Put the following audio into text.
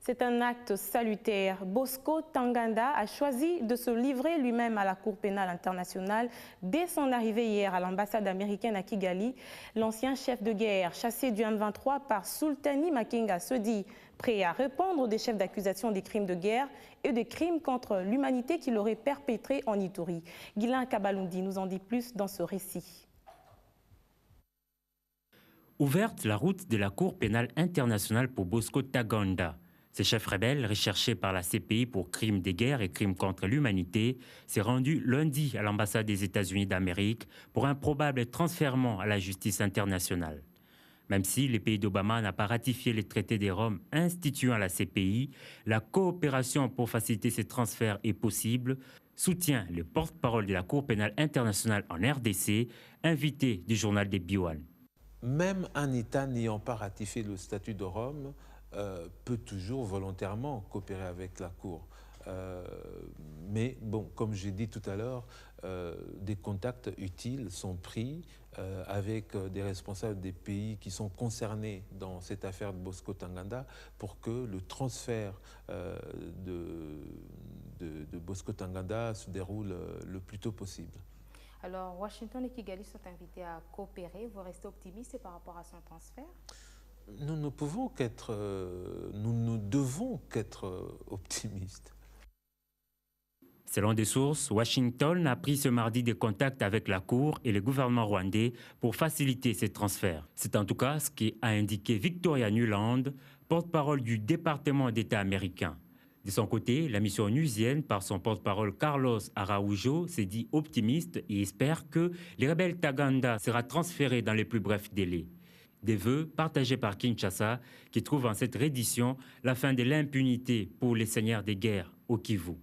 C'est un acte salutaire. Bosco Ntaganda a choisi de se livrer lui-même à la Cour pénale internationale dès son arrivée hier à l'ambassade américaine à Kigali. L'ancien chef de guerre, chassé du M23 par Sultani Makenga, se dit prêt à répondre des chefs d'accusation des crimes de guerre et des crimes contre l'humanité qu'il aurait perpétrés en Ituri. Guilain Kabalundi nous en dit plus dans ce récit. Ouverte la route de la Cour pénale internationale pour Bosco Ntaganda. Ce chef rebelle, recherché par la CPI pour crimes de guerre et crimes contre l'humanité, s'est rendu lundi à l'ambassade des États-Unis d'Amérique pour un probable transfèrement à la justice internationale. Même si le pays d'Obama n'a pas ratifié les traités de Rome instituant la CPI, la coopération pour faciliter ces transferts est possible, soutient le porte-parole de la Cour pénale internationale en RDC, invité du journal des Biwan. Même un État n'ayant pas ratifié le statut de Rome peut toujours volontairement coopérer avec la Cour. Mais bon, comme j'ai dit tout à l'heure, des contacts utiles sont pris avec des responsables des pays qui sont concernés dans cette affaire de Bosco Ntaganda pour que le transfert de Bosco Ntaganda se déroule le plus tôt possible. Alors, Washington et Kigali sont invités à coopérer. Vous restez optimiste par rapport à son transfert? Nous ne pouvons qu'être, nous ne devons qu'être optimistes. Selon des sources, Washington a pris ce mardi des contacts avec la Cour et le gouvernement rwandais pour faciliter ces transferts. C'est en tout cas ce qu'a indiqué Victoria Nuland, porte-parole du département d'État américain. De son côté, la mission onusienne, par son porte-parole Carlos Araujo, s'est dit optimiste et espère que le rebelle Ntaganda sera transféré dans les plus brefs délais. Des vœux partagés par Kinshasa qui trouvent en cette reddition la fin de l'impunité pour les seigneurs des guerres au Kivu.